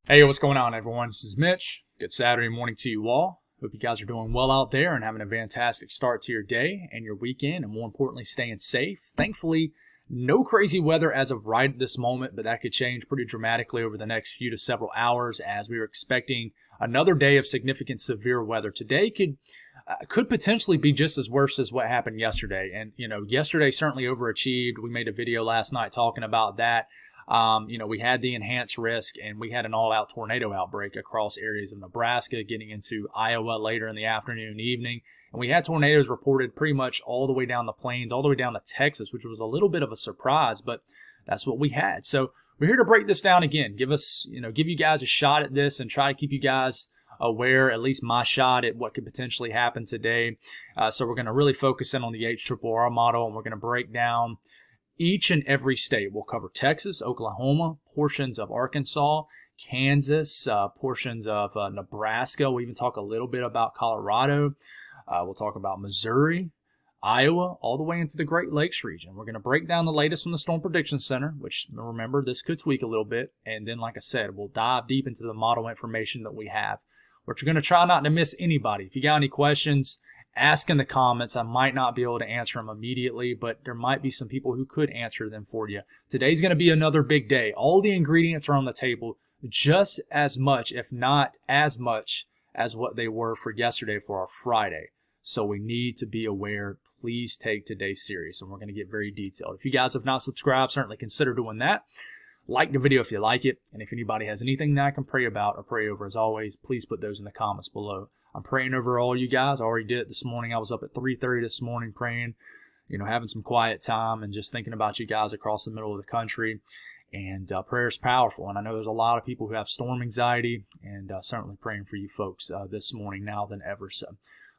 Hey, what's going on, everyone? This is Mitch. Good Saturday morning to you all. Hope you guys are doing well out there and having a fantastic start to your day and your weekend, and more importantly, staying safe. Thankfully, no crazy weather as of right at this moment, but that could change pretty dramatically over the next few to several hours as we are expecting another day of significant severe weather. Today could potentially be just as worse as what happened yesterday. And, yesterday certainly overachieved. We made a video last night talking about that. We had the enhanced risk, and we had an all-out tornado outbreak across areas of Nebraska, getting into Iowa later in the afternoon and evening. And we had tornadoes reported pretty much all the way down the plains, all the way down to Texas, which was a little bit of a surprise, but that's what we had. So we're here to break this down again, give you guys a shot at this and try to keep you guys aware, at least my shot at what could potentially happen today. So we're going to really focus in on the HRRR model, and we're going to break down each and every state. We'll cover Texas, Oklahoma, portions of Arkansas, Kansas, portions of Nebraska. We'll even talk a little bit about Colorado. We'll talk about Missouri, Iowa, all the way into the Great Lakes region. We're going to break down the latest from the Storm Prediction Center, which, remember, this could tweak a little bit. And then, like I said, we'll dive deep into the model information that we have. We're going to try not to miss anybody. If you got any questions, ask in the comments. I might not be able to answer them immediately, but there might be some people who could answer them for you. Today's going to be another big day. All the ingredients are on the table just as much, if not as much, as what they were for yesterday for our Friday. So we need to be aware. Please take today serious, and we're going to get very detailed. If you guys have not subscribed, certainly consider doing that. Like the video if you like it, and if anybody has anything that I can pray about or pray over, as always, please put those in the comments below. I'm praying over all you guys. I already did it this morning. I was up at 3:30 this morning praying, having some quiet time and just thinking about you guys across the middle of the country. And prayer is powerful. And I know there's a lot of people who have storm anxiety, and certainly praying for you folks this morning now than ever. So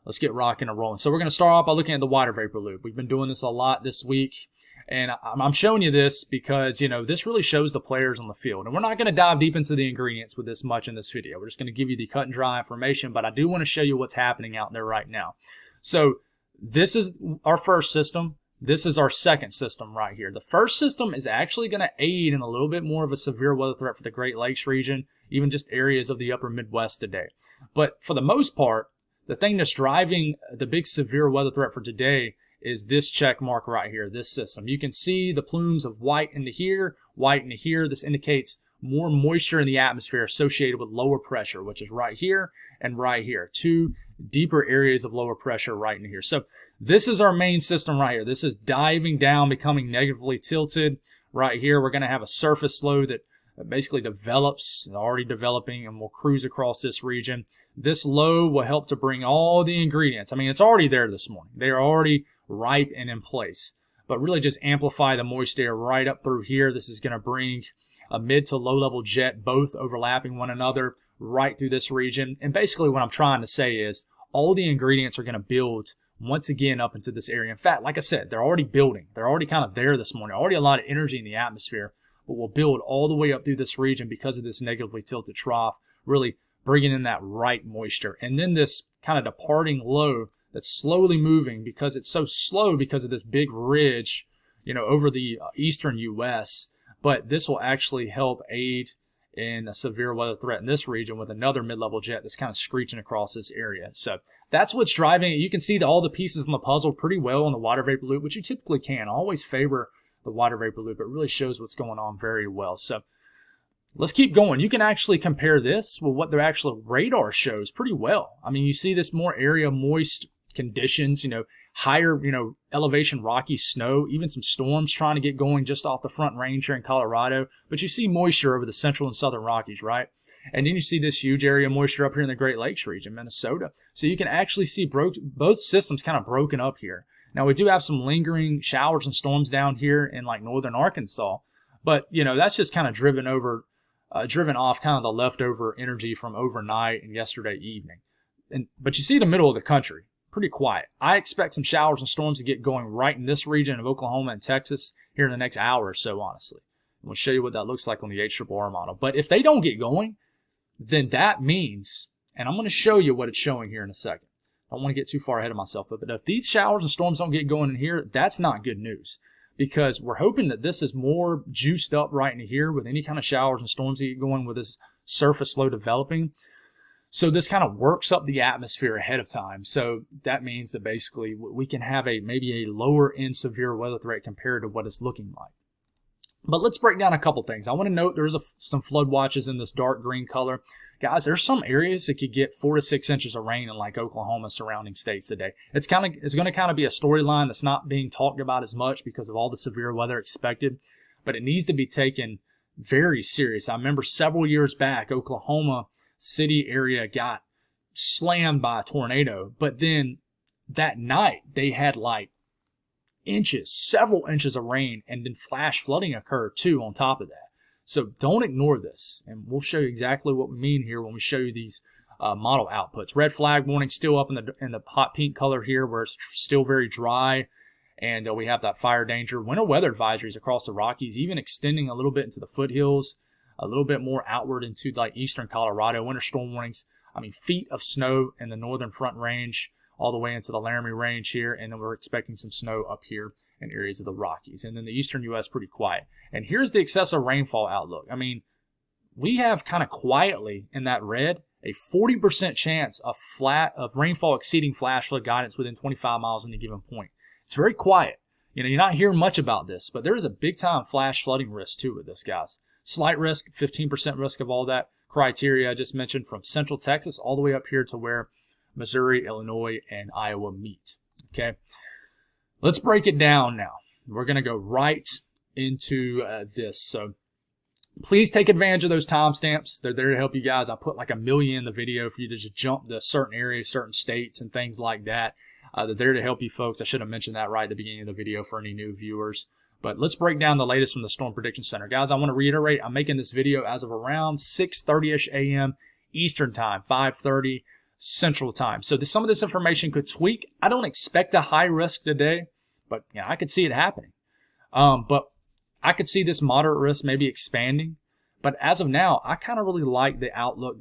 let's get rocking and rolling. So we're going to start off by looking at the water vapor loop. We've been doing this a lot this week. And I'm showing you this because, this really shows the players on the field. And we're not going to dive deep into the ingredients with this much in this video. We're just going to give you the cut and dry information, but I do want to show you what's happening out there right now. So this is our first system. This is our second system right here. The first system is actually going to aid in a little bit more of a severe weather threat for the Great Lakes region, even just areas of the upper Midwest today. But for the most part, the thing that's driving the big severe weather threat for today is this check mark right here, this system. You can see the plumes of white into here, white into here. This indicates more moisture in the atmosphere associated with lower pressure, which is right here and right here. Two deeper areas of lower pressure right in here. So this is our main system right here. This is diving down, becoming negatively tilted. Right here, we're going to have a surface low that basically develops, already developing, and will cruise across this region. This low will help to bring all the ingredients. I mean, it's already there this morning. They are already ripe and in place, but really just amplify the moist air right up through here. This is going to bring a mid to low level jet, both overlapping one another, right through this region. And basically what I'm trying to say is all the ingredients are going to build once again up into this area. In fact, like I said, they're already building. They're already kind of there this morning, already a lot of energy in the atmosphere, but will build all the way up through this region because of this negatively tilted trough, really bringing in that right moisture. And then this kind of departing low that's slowly moving because it's so slow because of this big ridge, over the eastern U.S. But this will actually help aid in a severe weather threat in this region with another mid-level jet that's kind of screeching across this area. So that's what's driving it. You can see all the pieces in the puzzle pretty well in the water vapor loop, which you typically can. I always favor the water vapor loop. It really shows what's going on very well. So let's keep going. You can actually compare this with what their actual radar shows pretty well. I mean, you see this more area moist conditions, higher, elevation rocky snow, even some storms trying to get going just off the Front Range here in Colorado. But you see moisture over the central and southern Rockies, right? And then you see this huge area of moisture up here in the Great Lakes region, Minnesota. So you can actually see both systems kind of broken up here. Now, we do have some lingering showers and storms down here in like northern Arkansas, but, that's just kind of driven off kind of the leftover energy from overnight and yesterday evening. But you see the middle of the country, pretty quiet. I expect some showers and storms to get going right in this region of Oklahoma and Texas here in the next hour or so, honestly. And we'll show you what that looks like on the HRRR model. But if they don't get going, then that means, and I'm going to show you what it's showing here in a second. I don't want to get too far ahead of myself, but if these showers and storms don't get going in here, that's not good news. Because we're hoping that this is more juiced up right in here with any kind of showers and storms that get going with this surface low developing. So this kind of works up the atmosphere ahead of time. So that means that basically we can have maybe a lower end severe weather threat compared to what it's looking like. But let's break down a couple things. I want to note there's some flood watches in this dark green color. Guys, there's some areas that could get 4 to 6 inches of rain in like Oklahoma, surrounding states today. It's going to kind of be a storyline that's not being talked about as much because of all the severe weather expected, but it needs to be taken very serious. I remember several years back, Oklahoma City area got slammed by a tornado, but then that night they had like several inches of rain, and then flash flooding occurred too on top of that. So don't ignore this, and we'll show you exactly what we mean here when we show you these model outputs. Red flag warning still up in the hot pink color here, where it's still very dry, and we have that fire danger. Winter weather advisories across the Rockies, even extending a little bit into the foothills, a little bit more outward into like eastern Colorado. Winter storm warnings, I mean, feet of snow in the northern Front Range, all the way into the Laramie Range here, and then we're expecting some snow up here in areas of the Rockies. And then the eastern U.S. pretty quiet. And here's the excessive rainfall outlook. I mean, we have kind of quietly in that red a 40% chance of rainfall exceeding flash flood guidance within 25 miles at any given point. It's very quiet. You know, you're not hearing much about this, but there is a big time flash flooding risk too with this, guys. Slight risk, 15% risk of all that criteria I just mentioned, from central Texas all the way up here to where Missouri, Illinois, and Iowa meet. Okay, let's break it down now. We're going to go right into this. So please take advantage of those timestamps. They're there to help you guys. I put like 1 million in the video for you to just jump to certain areas, certain states, and things like that. They're there to help you folks. I should have mentioned that right at the beginning of the video for any new viewers. But let's break down the latest from the Storm Prediction Center. Guys, I want to reiterate, I'm making this video as of around 6:30ish a.m. Eastern Time, 5:30 Central Time. So some of this information could tweak. I don't expect a high risk today, but you know, I could see it happening. But I could see this moderate risk maybe expanding. But as of now, I kind of really like the outlook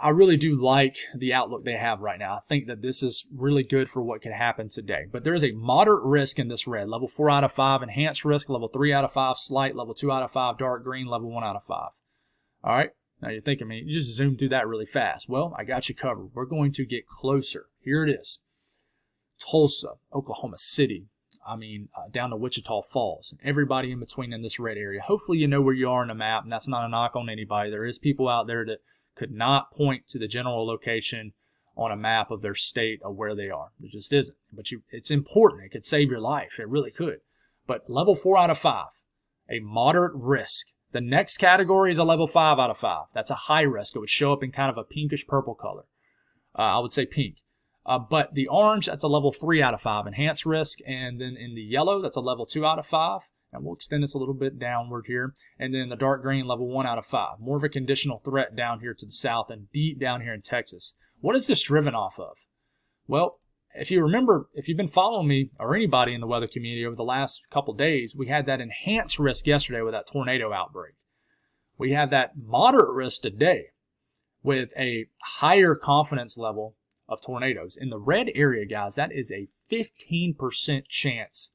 I really do like the outlook they have right now. I think that this is really good for what can happen today. But there's a moderate risk in this red. Level 4 out of 5, enhanced risk. Level 3 out of 5, slight. Level 2 out of 5, dark green. Level 1 out of 5. All right. Now you're thinking, man, you just zoomed through that really fast. Well, I got you covered. We're going to get closer. Here it is. Tulsa, Oklahoma City. Down to Wichita Falls, and everybody in between in this red area. Hopefully you know where you are on the map, and that's not a knock on anybody. There is people out there that could not point to the general location on a map of their state of where they are. It just isn't. But it's important. It could save your life. It really could. But level 4 out of 5, a moderate risk. The next category is a level 5 out of 5. That's a high risk. It would show up in kind of a pinkish purple color. I would say pink. But the orange, that's a level 3 out of 5, enhanced risk. And then in the yellow, that's a level 2 out of 5. And we'll extend this a little bit downward here. And then the dark green, level 1 out of 5. More of a conditional threat down here to the south and deep down here in Texas. What is this driven off of? Well, if you remember, if you've been following me or anybody in the weather community over the last couple days, we had that enhanced risk yesterday with that tornado outbreak. We have that moderate risk today with a higher confidence level of tornadoes. In the red area, guys, that is a 15% chance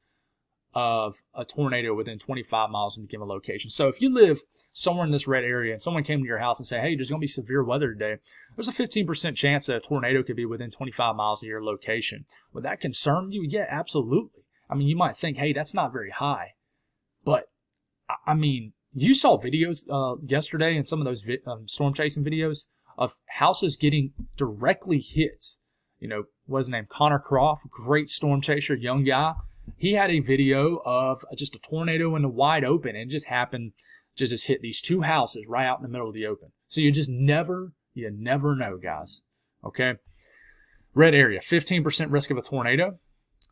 of a tornado within 25 miles in a given location. So if you live somewhere in this red area and someone came to your house and said, hey, there's going to be severe weather today, there's a 15% chance that a tornado could be within 25 miles of your location. Would that concern you? Yeah, absolutely. I mean, you might think, hey, that's not very high. But, I mean, you saw videos yesterday in some of those storm chasing videos of houses getting directly hit. You know, what's his name? Connor Croft, great storm chaser, young guy. He had a video of just a tornado in the wide open, and it just happened to just hit these two houses right out in the middle of the open. So you never know, guys. Okay? Red area, 15% risk of a tornado.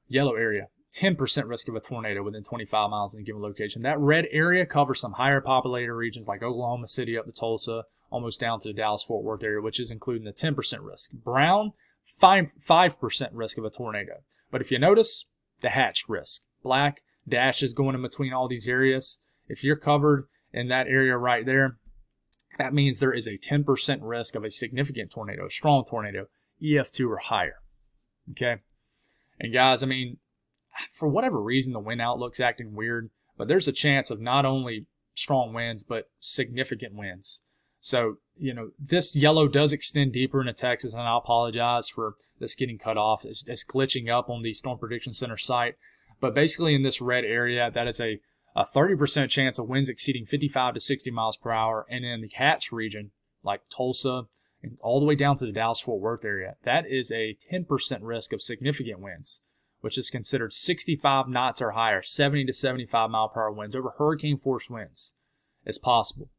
Yellow area, 10% risk of a tornado within 25 miles in a given location. That red area covers some higher populated regions like Oklahoma City up to Tulsa, almost down to the Dallas-Fort Worth area, which is including the 10% risk. Brown, 5% risk of a tornado. But if you notice, the hatched risk. Black dashes going in between all these areas. If you're covered in that area right there, that means there is a 10% risk of a significant tornado, a strong tornado, EF2 or higher. Okay? And guys, I mean, for whatever reason, the wind outlook's acting weird, but there's a chance of not only strong winds, but significant winds. So, this yellow does extend deeper into Texas, and I apologize for this getting cut off. It's glitching up on the Storm Prediction Center site. But basically in this red area, that is a 30% chance of winds exceeding 55 to 60 miles per hour. And in the Hatch region, like Tulsa, and all the way down to the Dallas-Fort Worth area, that is a 10% risk of significant winds, which is considered 65 knots or higher, 70 to 75 mile per hour winds over hurricane force winds. It's possible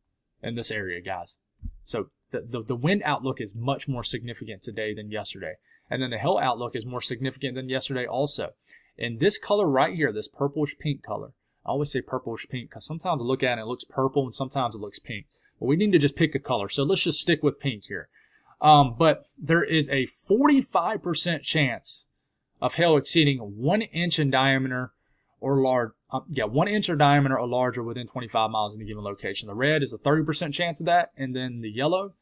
in this area, guys. So the wind outlook is much more significant today than yesterday. And then the hail outlook is more significant than yesterday also. And this color right here, this purplish pink color, I always say purplish pink because sometimes I look at it and it looks purple and sometimes it looks pink. But we need to just pick a color. So let's just stick with pink here. But there is a 45% chance of hail exceeding 1 inch in diameter or large. 1 inch or diameter or larger within 25 miles in a given location. The red is a 30% chance of that, and then the yellow,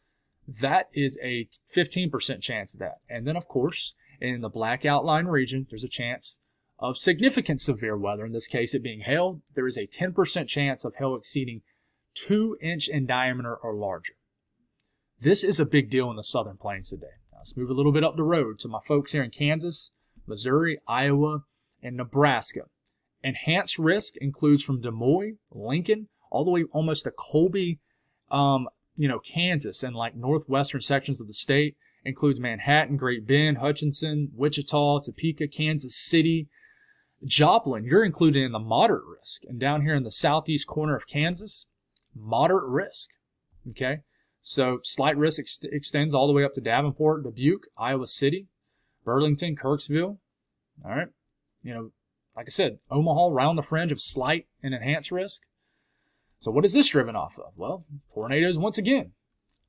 that is a 15% chance of that. And then, of course, in the black outline region, there's a chance of significant severe weather. In this case, it being hail, there is a 10% chance of hail exceeding 2 inch in diameter or larger. This is a big deal in the Southern Plains today. Now, let's move a little bit up the road to my folks here in Kansas, Missouri, Iowa, and Nebraska. Enhanced risk includes from Des Moines, Lincoln, all the way almost to Colby, Kansas, and like northwestern sections of the state. Includes Manhattan, Great Bend, Hutchinson, Wichita, Topeka, Kansas City, Joplin. You're included in the moderate risk. And down here in the southeast corner of Kansas, moderate risk. Okay, so slight risk extends all the way up to Davenport, Dubuque, Iowa City, Burlington, Kirksville. All right, like I said, Omaha, round the fringe of slight and enhanced risk. So what is this driven off of? Well, tornadoes once again.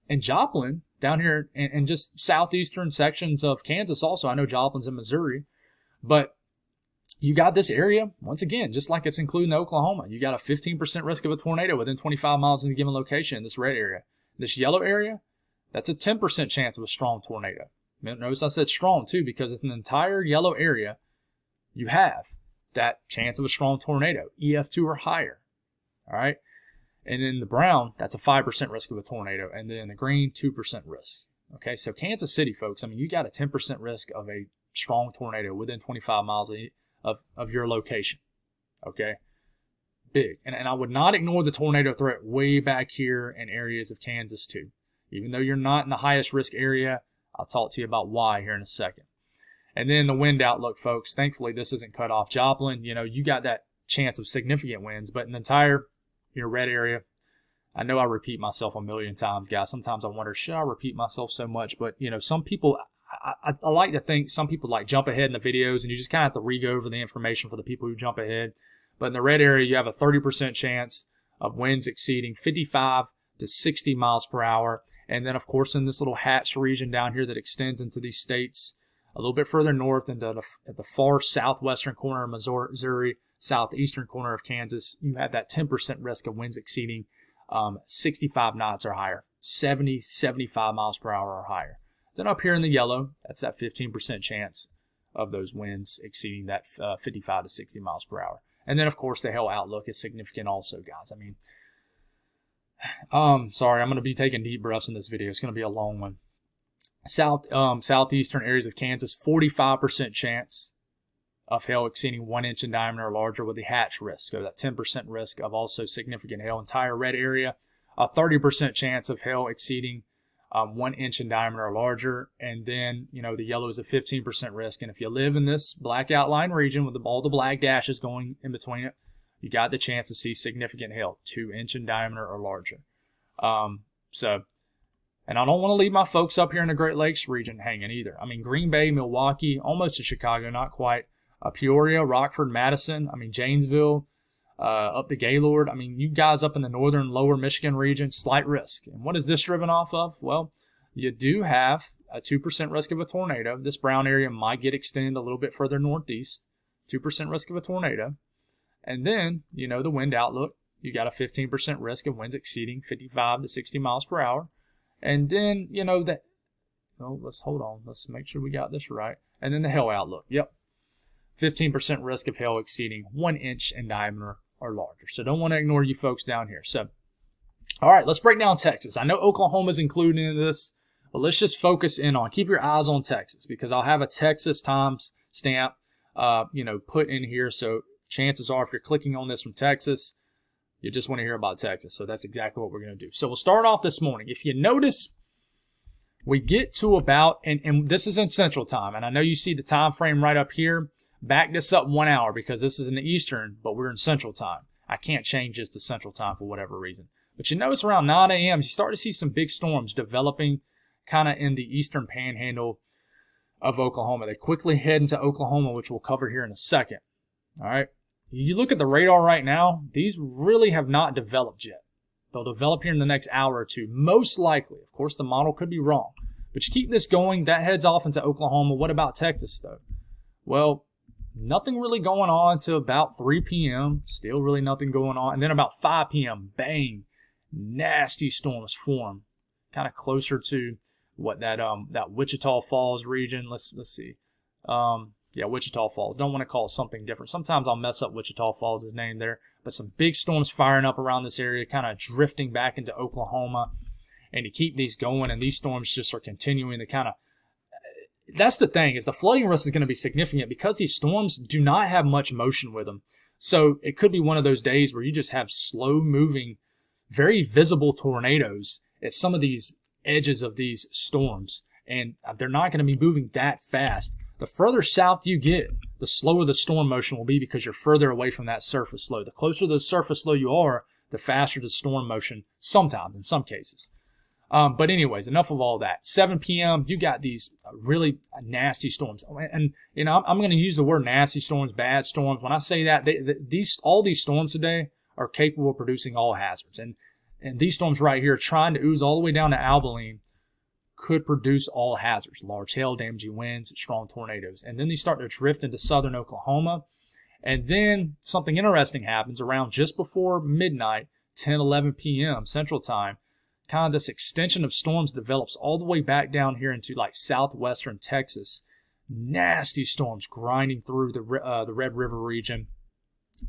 And Joplin, down here in just southeastern sections of Kansas also. I know Joplin's in Missouri. But you got this area, once again, just like it's including Oklahoma. You got a 15% risk of a tornado within 25 miles in a given location in this red area. This yellow area, that's a 10% chance of a strong tornado. Notice I said strong too, because it's an entire yellow area. You have that chance of a strong tornado, EF2 or higher. All right. And in the brown, that's a 5% risk of a tornado. And then the green, 2% risk. Okay. So Kansas City, folks, you got a 10% risk of a strong tornado within 25 miles of your location. Okay. Big. And I would not ignore the tornado threat way back here in areas of Kansas too. Even though you're not in the highest risk area, I'll talk to you about why here in a second. And then the wind outlook, folks. Thankfully, this isn't cut off. Joplin, you got that chance of significant winds, but in the entire red area, I know I repeat myself a million times, guys. Sometimes I wonder, should I repeat myself so much? But, some people, I like to think some people like jump ahead in the videos, and you just kind of have to re-go over the information for the people who jump ahead. But in the red area, you have a 30% chance of winds exceeding 55 to 60 miles per hour. And then, of course, in this little hatched region down here that extends into these states, a little bit further north into at the far southwestern corner of Missouri, southeastern corner of Kansas, you have that 10% risk of winds exceeding 65 knots or higher, 70, 75 miles per hour or higher. Then up here in the yellow, that's that 15% chance of those winds exceeding that 55 to 60 miles per hour. And then, of course, the hail outlook is significant also, guys. Sorry, I'm going to be taking deep breaths in this video. It's going to be a long one. Southeastern areas of Kansas, 45% chance of hail exceeding 1 inch in diameter or larger with the hatch risk. So that 10% risk of also significant hail. Entire red area, a 30% chance of hail exceeding 1 inch in diameter or larger. And then, the yellow is a 15% risk. And if you live in this black outline region with all the black dashes going in between it, you got the chance to see significant hail, 2 inch in diameter or larger. And I don't want to leave my folks up here in the Great Lakes region hanging either. Green Bay, Milwaukee, almost to Chicago, not quite. Peoria, Rockford, Madison, Janesville, up to Gaylord. You guys up in the northern lower Michigan region, slight risk. And what is this driven off of? Well, you do have a 2% risk of a tornado. This brown area might get extended a little bit further northeast. 2% risk of a tornado. And then, the wind outlook. You got a 15% risk of winds exceeding 55 to 60 miles per hour. And then, let's hold on. Let's make sure we got this right. And then the hail outlook. Yep. 15% risk of hail exceeding 1 inch in diameter are larger. So don't want to ignore you folks down here. So, all right, let's break down Texas. I know Oklahoma's included in this, but let's just focus in on, keep your eyes on Texas, because I'll have a Texas times stamp, put in here. So chances are if you're clicking on this from Texas, you just want to hear about Texas. So that's exactly what we're going to do. So we'll start off this morning. If you notice, we get to about, and this is in Central Time, and I know you see the time frame right up here. Back this up 1 hour because this is in the Eastern, but we're in Central Time. I can't change this to Central Time for whatever reason. But you notice around 9 a.m., you start to see some big storms developing kind of in the eastern panhandle of Oklahoma. They quickly head into Oklahoma, which we'll cover here in a second. All right. You look at the radar right now, these really have not developed yet. They'll develop here in the next hour or two, most likely. Of course, the model could be wrong. But you keep this going, that heads off into Oklahoma. What about Texas, though? Well, nothing really going on until about 3 p.m. Still really nothing going on. And then about 5 p.m., bang, nasty storms form. Kind of closer to what that Wichita Falls region. Let's see. Wichita Falls. Don't want to call it something different. Sometimes I'll mess up Wichita Falls' name there. But some big storms firing up around this area, kind of drifting back into Oklahoma. And to keep these going, and these storms just are continuing to kind of... That's the thing, is the flooding risk is going to be significant because these storms do not have much motion with them. So it could be one of those days where you just have slow-moving, very visible tornadoes at some of these edges of these storms. And they're not going to be moving that fast. The further south you get, the slower the storm motion will be because you're further away from that surface low. The closer to the surface low you are, the faster the storm motion, sometimes, in some cases. But anyways, enough of all that. 7 p.m., you got these really nasty storms. And I'm going to use the word nasty storms, bad storms. When I say that, all these storms today are capable of producing all hazards. And these storms right here, trying to ooze all the way down to Abilene, could produce all hazards. Large hail, damaging winds, strong tornadoes. And then they start to drift into southern Oklahoma. And then something interesting happens around just before midnight, 10, 11 p.m. Central Time. Kind of this extension of storms develops all the way back down here into like southwestern Texas. Nasty storms grinding through the Red River region.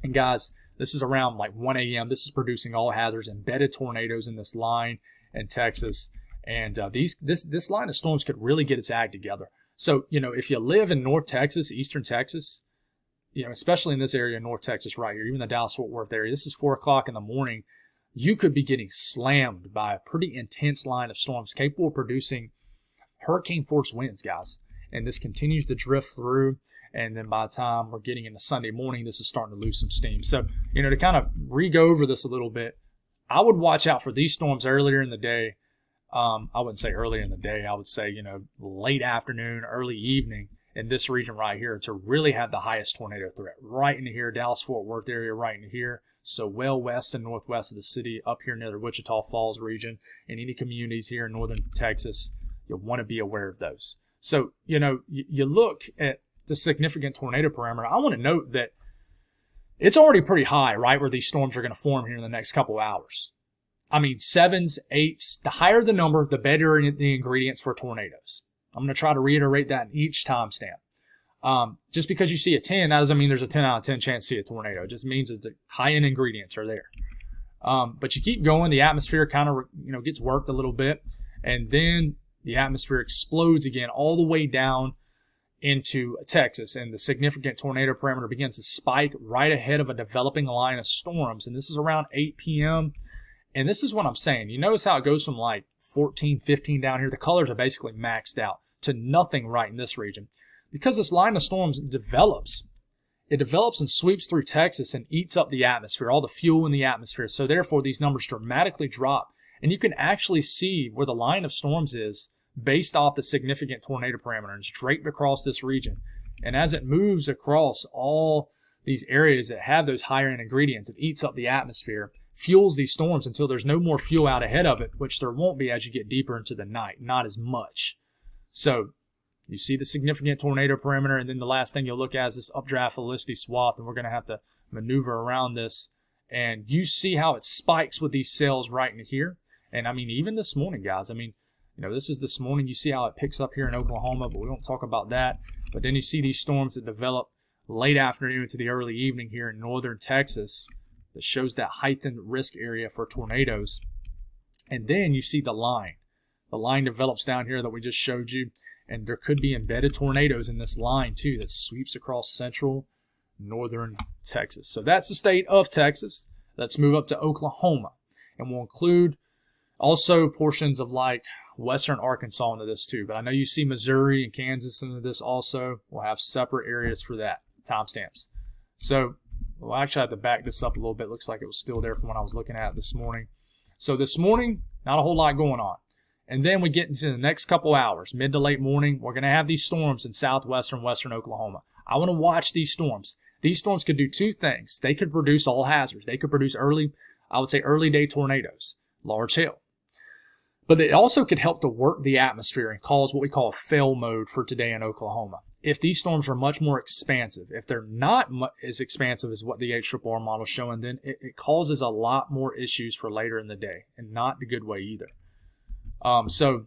And guys, this is around like 1 a.m. This is producing all hazards, embedded tornadoes in this line in Texas. And this line of storms could really get its act together. So, if you live in North Texas, Eastern Texas, especially in this area of North Texas right here, even the Dallas-Fort Worth area, this is 4 o'clock in the morning. You could be getting slammed by a pretty intense line of storms capable of producing hurricane force winds, guys. And this continues to drift through. And then by the time we're getting into Sunday morning, this is starting to lose some steam. So, to kind of re-go over this a little bit, I would watch out for these storms earlier in the day. I wouldn't say earlier in the day. I would say, late afternoon, early evening in this region right here to really have the highest tornado threat. Right into here, Dallas-Fort Worth area, right into here. So well west and northwest of the city, up here near the Wichita Falls region, and any communities here in northern Texas, you'll want to be aware of those. So, you look at the significant tornado parameter. I want to note that it's already pretty high, right, where these storms are going to form here in the next couple hours. I mean, 7s, 8s, the higher the number, the better the ingredients for tornadoes. I'm going to try to reiterate that in each timestamp. Just because you see a 10, that doesn't mean there's a 10 out of 10 chance to see a tornado. It just means that the high-end ingredients are there. But you keep going, the atmosphere kind of gets worked a little bit, and then the atmosphere explodes again all the way down into Texas, and the significant tornado parameter begins to spike right ahead of a developing line of storms. And this is around 8 p.m. And this is what I'm saying. You notice how it goes from like 14, 15 down here. The colors are basically maxed out to nothing right in this region. Because this line of storms develops, it develops and sweeps through Texas and eats up the atmosphere, all the fuel in the atmosphere. So therefore, these numbers dramatically drop. And you can actually see where the line of storms is based off the significant tornado parameter. And it's draped across this region. And as it moves across all these areas that have those higher end ingredients, it eats up the atmosphere, fuels these storms until there's no more fuel out ahead of it, which there won't be as you get deeper into the night, not as much. So you see the significant tornado parameter, and then the last thing you'll look at is this updraft velocity swath, and we're going to have to maneuver around this. And you see how it spikes with these cells right in here. And I mean, even this morning, guys, this is this morning. You see how it picks up here in Oklahoma, but we won't talk about that. But then you see these storms that develop late afternoon to the early evening here in northern Texas. that shows that heightened risk area for tornadoes. And then you see the line. The line develops down here that we just showed you, and there could be embedded tornadoes in this line too that sweeps across central northern Texas. So that's the state of Texas. Let's move up to Oklahoma, and we'll include also portions of like western Arkansas into this too. But I know you see Missouri and Kansas into this also. We'll have separate areas for that, timestamps. So we'll actually have to back this up a little bit. Looks like it was still there from when I was looking at it this morning. So this morning, not a whole lot going on. And then we get into the next couple hours, mid to late morning, we're going to have these storms in southwestern, western Oklahoma. I want to watch these storms. These storms could do two things. They could produce all hazards. They could produce early day tornadoes, large hail. But it also could help to work the atmosphere and cause what we call a fail mode for today in Oklahoma. If these storms are much more expansive, if they're not as expansive as what the HRRR model is showing, then it causes a lot more issues for later in the day, and not the good way either. So,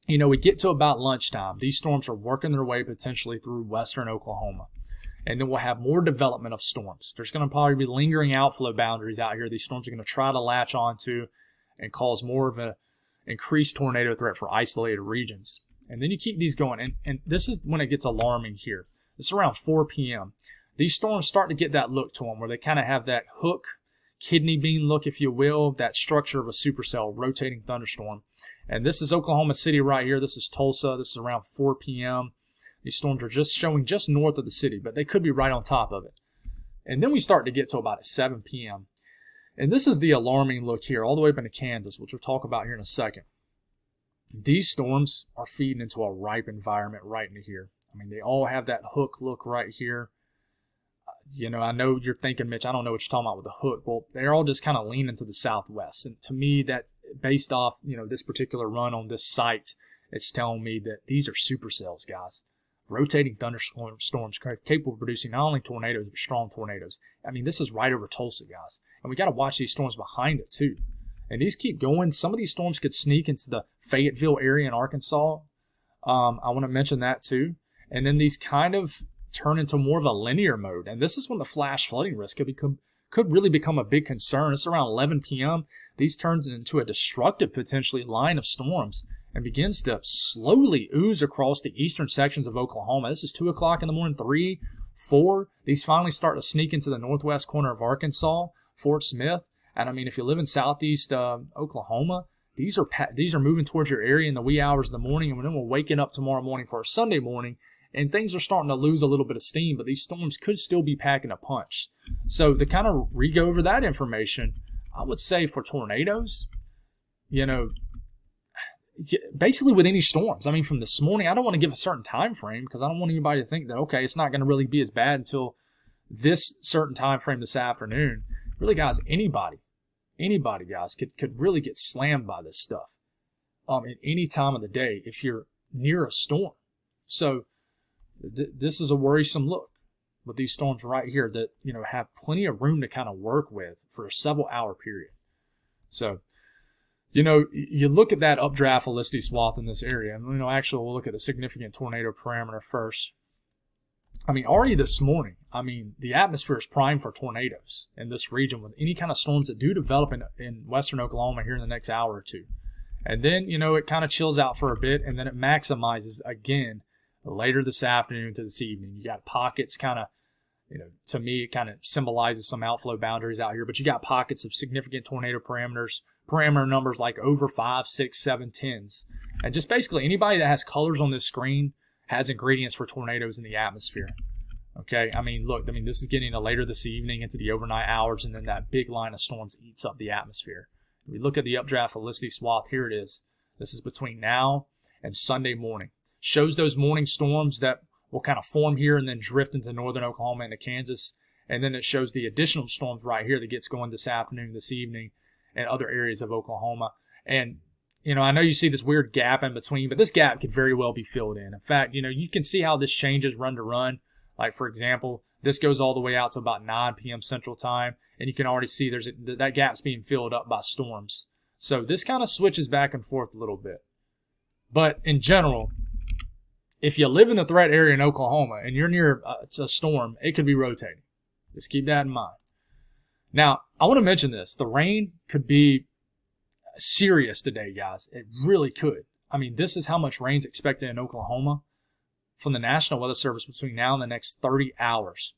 we get to about lunchtime. These storms are working their way potentially through western Oklahoma. And then we'll have more development of storms. There's going to probably be lingering outflow boundaries out here. These storms are going to try to latch onto and cause more of an increased tornado threat for isolated regions. And then you keep these going. And this is when it gets alarming here. It's around 4 p.m. These storms start to get that look to them where they kind of have that hook, kidney bean look, if you will, that structure of a supercell, rotating thunderstorm. And this is Oklahoma City right here. This is Tulsa. This is around 4 p.m. These storms are just showing just north of the city, but they could be right on top of it. And then we start to get to about 7 p.m. And this is the alarming look here, all the way up into Kansas, which we'll talk about here in a second. These storms are feeding into a ripe environment right into here. I mean, they all have that hook look right here. I know you're thinking, Mitch, I don't know what you're talking about with the hook. Well, they're all just kind of leaning to the southwest. And to me, that based off, this particular run on this site, it's telling me that these are supercells, guys. Rotating thunderstorms capable of producing not only tornadoes, but strong tornadoes. I mean, this is right over Tulsa, guys. And we got to watch these storms behind it, too. And these keep going. Some of these storms could sneak into the Fayetteville area in Arkansas. I want to mention that, too. And then these kind of turn into more of a linear mode. And this is when the flash flooding risk could really become a big concern. It's around 11 p.m. These turn into a destructive, potentially, line of storms and begins to slowly ooze across the eastern sections of Oklahoma. This is 2 o'clock in the morning, 3, 4. These finally start to sneak into the northwest corner of Arkansas, Fort Smith. And I mean, if you live in southeast Oklahoma, these are moving towards your area in the wee hours of the morning, and then we're waking up tomorrow morning for a Sunday morning, and things are starting to lose a little bit of steam, but these storms could still be packing a punch. So to kind of re-go over that information, I would say for tornadoes, basically with any storms. I mean, from this morning, I don't want to give a certain time frame because I don't want anybody to think that, okay, it's not going to really be as bad until this certain time frame this afternoon. Really, guys, anybody, guys, could really get slammed by this stuff at any time of the day if you're near a storm. So this is a worrisome look with these storms right here that, have plenty of room to kind of work with for a several hour period. So, you look at that updraft velocity swath in this area, and, actually we'll look at the significant tornado parameter first. I mean, already this morning, the atmosphere is primed for tornadoes in this region with any kind of storms that do develop in western Oklahoma here in the next hour or two. And then, it kind of chills out for a bit, and then it maximizes again later this afternoon to this evening. You got pockets kind of, to me, it kind of symbolizes some outflow boundaries out here, but you got pockets of significant tornado parameter numbers like over 5, 6, 7, 10s. And just basically anybody that has colors on this screen has ingredients for tornadoes in the atmosphere. Okay, look, this is getting later this evening into the overnight hours, and then that big line of storms eats up the atmosphere. If we look at the updraft velocity swath, here it is. This is between now and Sunday morning. Shows those morning storms that will kind of form here and then drift into northern Oklahoma into Kansas. And then it shows the additional storms right here that gets going this afternoon, this evening, and other areas of Oklahoma. And, I know you see this weird gap in between, but this gap could very well be filled in. In fact, you can see how this changes run to run. Like, for example, this goes all the way out to about 9 p.m. Central Time, and you can already see that gap's being filled up by storms. So this kind of switches back and forth a little bit. But in general, if you live in the threat area in Oklahoma and you're near a storm, it could be rotating. Just keep that in mind. Now, I want to mention this. The rain could be serious today, guys. It really could. I mean, this is how much rain's expected in Oklahoma from the National Weather Service between now and the next 30 hours.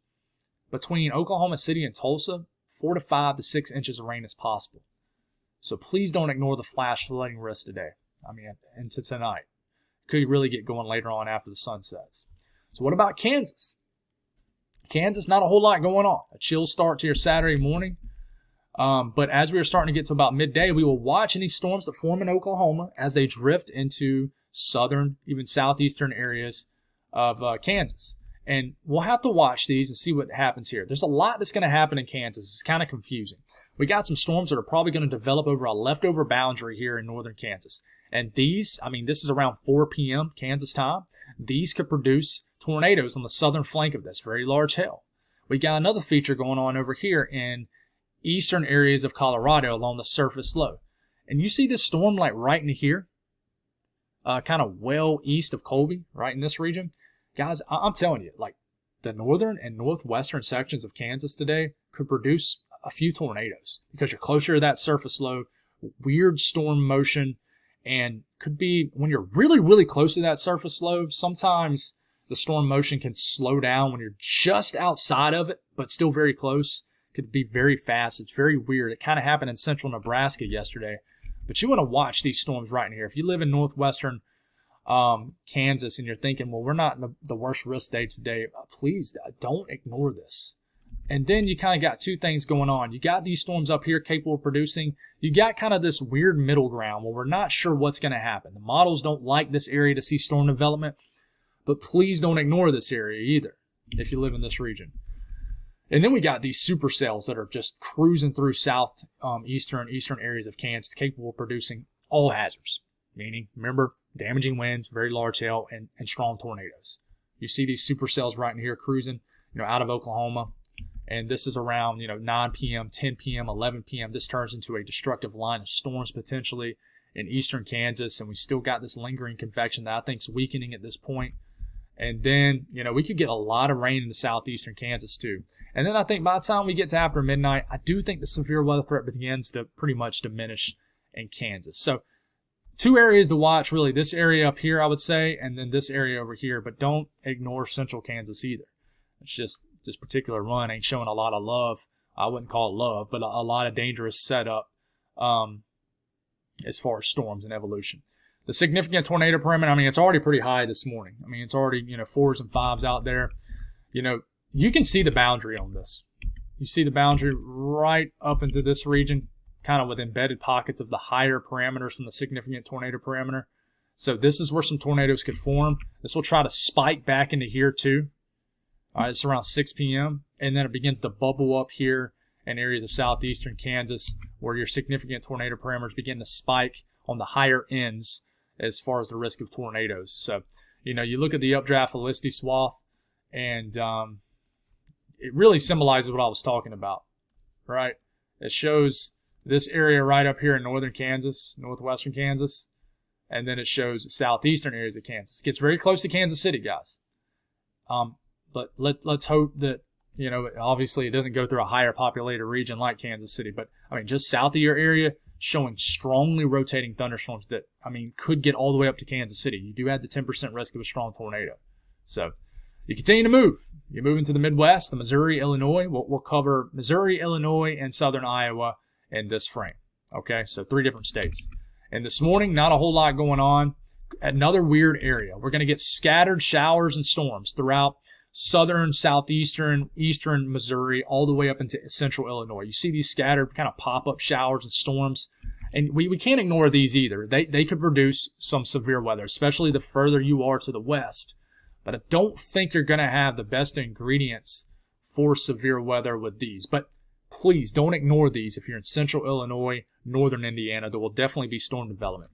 Between Oklahoma City and Tulsa, 4 to 5 to 6 inches of rain is possible. So please don't ignore the flash flooding risk today. I mean, into tonight. Could really get going later on after the sun sets. So what about Kansas? Kansas, not a whole lot going on. A chill start to your Saturday morning. But as we are starting to get to about midday, we will watch any storms that form in Oklahoma as they drift into southern, even southeastern areas of Kansas. And we'll have to watch these and see what happens here. There's a lot that's going to happen in Kansas. It's kind of confusing. We got some storms that are probably going to develop over a leftover boundary here in northern Kansas. And these, I mean, this is around 4 p.m. Kansas time. These could produce tornadoes on the southern flank of this, very large hail. We got another feature going on over here in eastern areas of Colorado along the surface low. And you see this storm like right in here, kind of well east of Colby, right in this region. Guys, I'm telling you, like the northern and northwestern sections of Kansas today could produce a few tornadoes because you're closer to that surface low, weird storm motion, and could be when you're really, really close to that surface low, sometimes the storm motion can slow down when you're just outside of it, but still very close. Could be very fast. It's very weird. It kind of happened in central Nebraska yesterday. But you want to watch these storms right in here. If you live in northwestern Kansas and you're thinking, well, we're not in the worst risk day today, please don't ignore this. And then you kind of got two things going on. You got these storms up here capable of producing. You got kind of this weird middle ground where we're not sure what's going to happen. The models don't like this area to see storm development, but please don't ignore this area either if you live in this region. And then we got these supercells that are just cruising through eastern areas of Kansas, capable of producing all hazards, meaning, remember, damaging winds, very large hail, and strong tornadoes. You see these supercells right in here cruising, out of Oklahoma. And this is around, 9 p.m., 10 p.m., 11 p.m. This turns into a destructive line of storms potentially in eastern Kansas. And we still got this lingering convection that I think is weakening at this point. And then, we could get a lot of rain in the southeastern Kansas too. And then I think by the time we get to after midnight, I do think the severe weather threat begins to pretty much diminish in Kansas. So 2 areas to watch, really. This area up here, I would say, and then this area over here. But don't ignore central Kansas either. It's just this particular run ain't showing a lot of love. I wouldn't call it love, but a lot of dangerous setup as far as storms and evolution. The significant tornado perimeter, I mean, it's already pretty high this morning. I mean, it's already, 4s and 5s out there. You can see the boundary on this. You see the boundary right up into this region, kind of with embedded pockets of the higher parameters from the significant tornado perimeter. So this is where some tornadoes could form. This will try to spike back into here too. It's around 6 p.m. And then it begins to bubble up here in areas of southeastern Kansas where your significant tornado parameters begin to spike on the higher ends as far as the risk of tornadoes. So, you look at the updraft velocity swath and it really symbolizes what I was talking about, right? It shows this area right up here in northern Kansas, northwestern Kansas, and then it shows southeastern areas of Kansas. It gets very close to Kansas City, guys. But let's hope that, obviously it doesn't go through a higher populated region like Kansas City. But, just south of your area, showing strongly rotating thunderstorms that, could get all the way up to Kansas City. You do have the 10% risk of a strong tornado. So you continue to move. You move into the Midwest, the Missouri, Illinois. We'll cover Missouri, Illinois, and southern Iowa in this frame. Okay, so 3 different states. And this morning, not a whole lot going on. Another weird area. We're going to get scattered showers and storms throughout southern, southeastern, eastern Missouri, all the way up into central Illinois. You see these scattered kind of pop-up showers and storms. And we can't ignore these either. They could produce some severe weather, especially the further you are to the west. But I don't think you're going to have the best ingredients for severe weather with these. But please don't ignore these if you're in central Illinois, northern Indiana. There will definitely be storm development.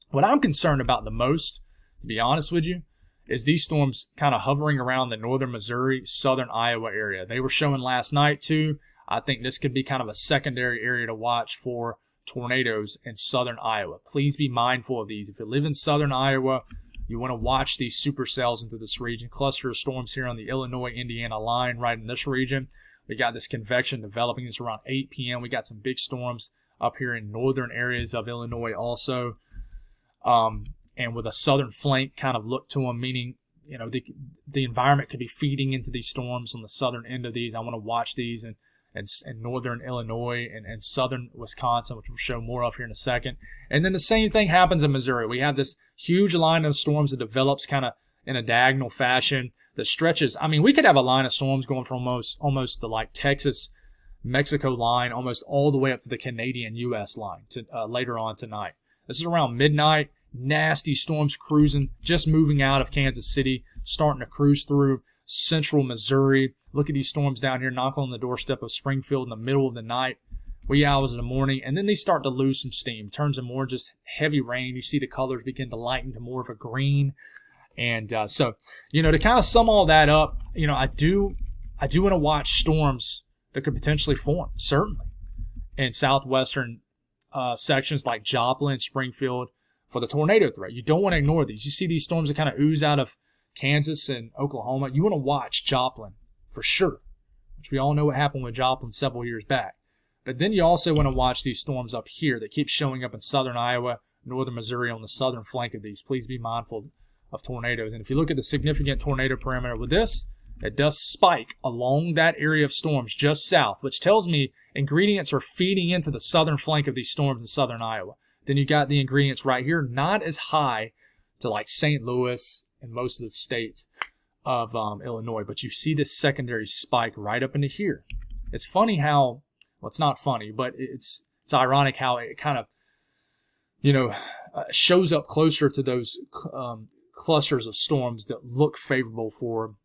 What I'm concerned about the most, to be honest with you, is these storms kind of hovering around the northern Missouri, southern Iowa area. They were showing last night too. I think this could be kind of a secondary area to watch for tornadoes in southern Iowa. Please be mindful of these. If you live in southern Iowa, you want to watch these supercells into this region. Cluster of storms here on the Illinois-Indiana line right in this region. We got this convection developing. It's around 8 p.m. We got some big storms up here in northern areas of Illinois also. And with a southern flank kind of look to them, meaning, you know, the environment could be feeding into these storms on the southern end of these. I want to watch these in northern Illinois and southern Wisconsin, which we'll show more of here in a second. And then the same thing happens in Missouri. We have this huge line of storms that develops kind of in a diagonal fashion that stretches. I mean, we could have a line of storms going from almost the like Texas-Mexico line almost all the way up to the Canadian-U.S. line to later on tonight. This is around midnight. Nasty storms cruising, just moving out of Kansas City, starting to cruise through central Missouri. Look at these storms down here, knock on the doorstep of Springfield in the middle of the night, wee hours of the morning, and then they start to lose some steam. Turns to more just heavy rain. You see the colors begin to lighten to more of a green. And so, you know, to kind of sum all that up, you know, I do want to watch storms that could potentially form, certainly, in southwestern sections like Joplin, Springfield, for the tornado threat. You don't want to ignore these. You see these storms that kind of ooze out of Kansas and Oklahoma. You want to watch Joplin for sure, which we all know what happened with Joplin several years back. But then you also want to watch these storms up here that keep showing up in southern Iowa, northern Missouri on the southern flank of these. Please be mindful of tornadoes. And if you look at the significant tornado parameter with this, it does spike along that area of storms just south, which tells me ingredients are feeding into the southern flank of these storms in southern Iowa. Then you got the ingredients right here, not as high to like St. Louis and most of the states of Illinois, but you see this secondary spike right up into here. It's funny how, well, it's not funny, but it's ironic how it kind of, you know, shows up closer to those clusters of storms that look favorable for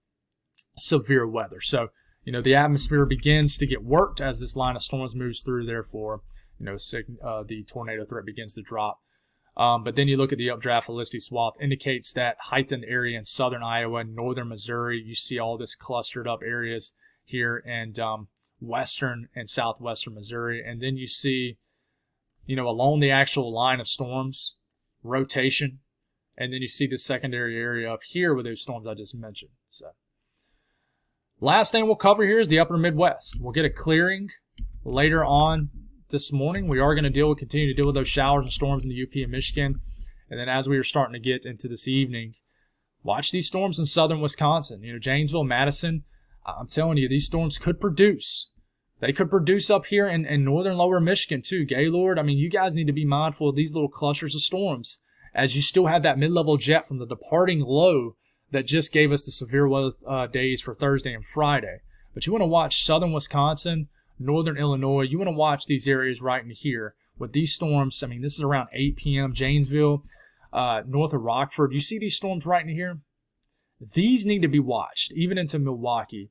severe weather. So, you know, the atmosphere begins to get worked as this line of storms moves through, therefore, you know, the tornado threat begins to drop. But then you look at the updraft Felicity swath, indicates that heightened area in southern Iowa, northern Missouri. You see all this clustered up areas here, and western and southwestern Missouri. And then you see, you know, along the actual line of storms, rotation. And then you see the secondary area up here with those storms I just mentioned. So, last thing we'll cover here is the upper Midwest. We'll get a clearing later on this morning. We are going to continue to deal with those showers and storms in the UP and Michigan. And then as we are starting to get into this evening, watch these storms in southern Wisconsin. You know, Janesville, Madison, I'm telling you, these storms could produce. They could produce up here in northern lower Michigan too. Gaylord, I mean, you guys need to be mindful of these little clusters of storms as you still have that mid-level jet from the departing low that just gave us the severe weather days for Thursday and Friday. But you want to watch southern Wisconsin, northern Illinois. You want to watch these areas right in here with these storms. I mean, this is around 8 p.m. Janesville, north of Rockford. You see these storms right in here? These need to be watched, even into Milwaukee.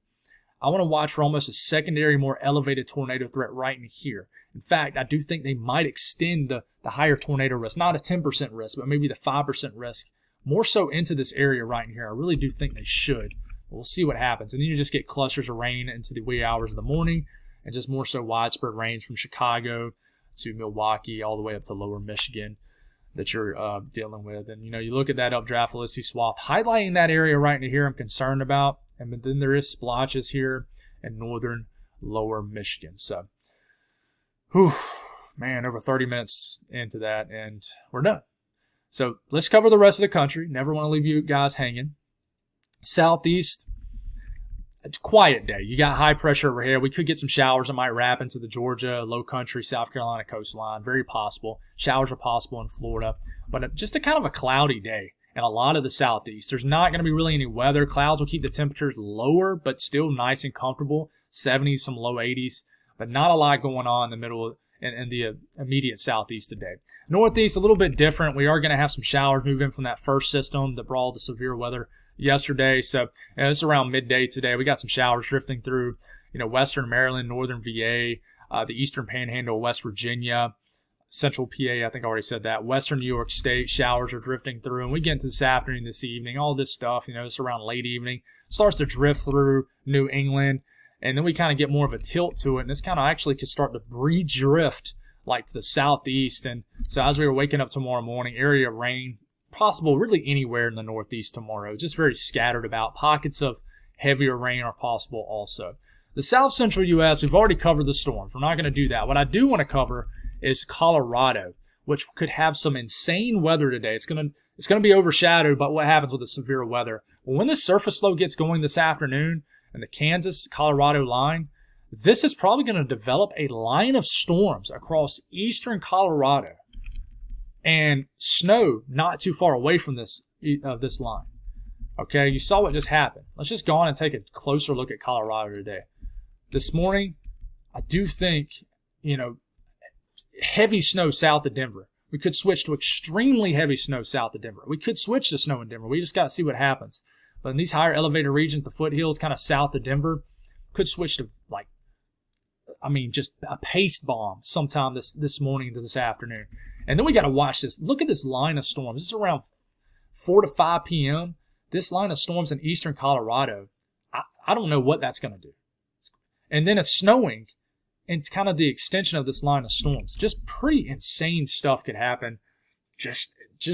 I want to watch for almost a secondary, more elevated tornado threat right in here. In fact, I do think they might extend the higher tornado risk, not a 10% risk, but maybe the 5% risk, more so into this area right in here. I really do think they should. We'll see what happens. And then you just get clusters of rain into the wee hours of the morning, and just more so widespread rains from Chicago to Milwaukee all the way up to lower Michigan that you're dealing with. And, you know, you look at that updraft Felicity swath, highlighting that area right in here I'm concerned about. And then there is splotches here in northern lower Michigan. So, whew, man, over 30 minutes into that, and we're done. So let's cover the rest of the country. Never want to leave you guys hanging. Southeast, it's a quiet day. You got high pressure overhead. We could get some showers that might wrap into the Georgia, low country, South Carolina coastline. Very possible. Showers are possible in Florida. But just a kind of a cloudy day in a lot of the southeast. There's not going to be really any weather. Clouds will keep the temperatures lower, but still nice and comfortable. 70s, some low 80s. But not a lot going on in the middle and the immediate southeast today. Northeast, a little bit different. We are going to have some showers move in from that first system that brought all the severe weather yesterday. So it's around midday today. We got some showers drifting through, you know, western Maryland, northern VA, the eastern panhandle, West Virginia, central PA, I think I already said that, western New York State, showers are drifting through. And we get into this afternoon, this evening, all this stuff, you know, it's around late evening, starts to drift through New England. And then we kind of get more of a tilt to it. And this kind of actually could start to re-drift like to the southeast. And so as we were waking up tomorrow morning, area of rain, possible really anywhere in the northeast tomorrow, just very scattered about. Pockets of heavier rain are possible also. The south central U.S., we've already covered the storms. We're not going to do that. What I do want to cover is Colorado, which could have some insane weather today. It's going to be overshadowed by what happens with the severe weather. Well, when this surface low gets going this afternoon and the Kansas-Colorado line, this is probably going to develop a line of storms across eastern Colorado and snow not too far away from this line. Okay, you saw what just happened. Let's just go on and take a closer look at Colorado today. This morning, I do think, heavy snow south of Denver. We could switch to extremely heavy snow south of Denver. We could switch to snow in Denver. We just got to see what happens. But in these higher elevated regions, the foothills kind of south of Denver, could switch to just a paste bomb sometime this morning to this afternoon. And then we got to watch this. Look at this line of storms. This is around 4 to 5 p.m. This line of storms in eastern Colorado, I don't know what that's going to do. And then it's snowing, and it's kind of the extension of this line of storms. Just pretty insane stuff could happen just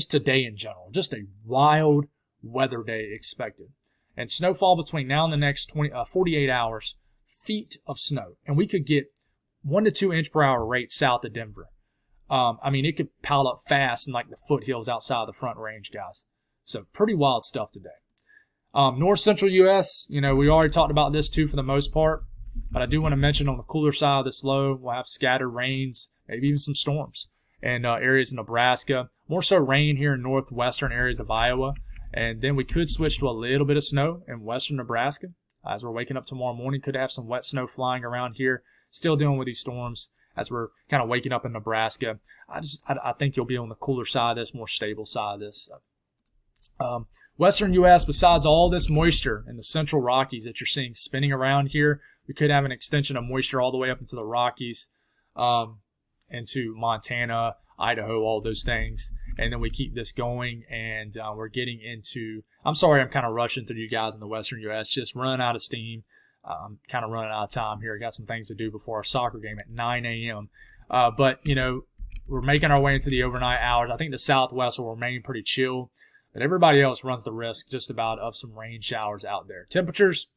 today in general. Just a wild weather day expected. And snowfall between now and the next 48 hours, feet of snow. And we could get 1 to 2 inch per hour rate south of Denver. It could pile up fast in like the foothills outside of the Front Range, guys. So pretty wild stuff today. North central U.S., we already talked about this too for the most part. But I do want to mention on the cooler side of this low, we'll have scattered rains, maybe even some storms in areas in Nebraska. More so rain here in northwestern areas of Iowa. And then we could switch to a little bit of snow in western Nebraska. As we're waking up tomorrow morning, could have some wet snow flying around here. Still dealing with these storms as we're kind of waking up in Nebraska. I think you'll be on the cooler side of this, more stable side of this. Western U.S., besides all this moisture in the central Rockies that you're seeing spinning around here, we could have an extension of moisture all the way up into the Rockies, into Montana, Idaho, all those things. And then we keep this going, and we're getting into – I'm sorry I'm kind of rushing through you guys in the Western U.S., just running out of steam. I'm kind of running out of time here. I got some things to do before our soccer game at 9 a.m. But we're making our way into the overnight hours. I think the Southwest will remain pretty chill, but everybody else runs the risk just about of some rain showers out there. Temperatures,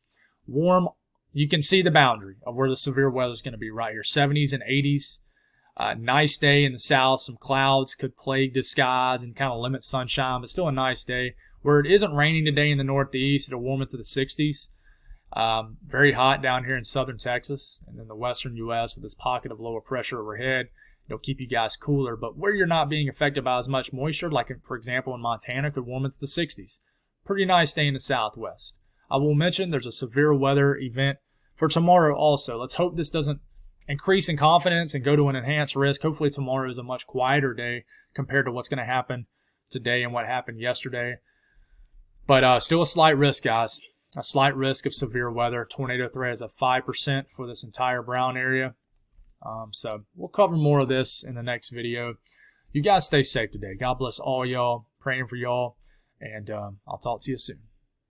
warm. You can see the boundary of where the severe weather is going to be right here, 70s and 80s. Nice day in the south. Some clouds could plague the skies and kind of limit sunshine, but still a nice day. Where it isn't raining today in the northeast, it'll warm into the 60s. Very hot down here in southern Texas, and then the western U.S. with this pocket of lower pressure overhead. It'll keep you guys cooler, but where you're not being affected by as much moisture, like for example in Montana, could warm into the 60s. Pretty nice day in the southwest. I will mention there's a severe weather event for tomorrow also. Let's hope this doesn't increase in confidence and go to an enhanced risk. Hopefully tomorrow is a much quieter day compared to what's going to happen today and what happened yesterday. But still a slight risk, guys. A slight risk of severe weather. Tornado threat is at 5% for this entire Brown area. So we'll cover more of this in the next video. You guys stay safe today. God bless all y'all. Praying for y'all. And I'll talk to you soon.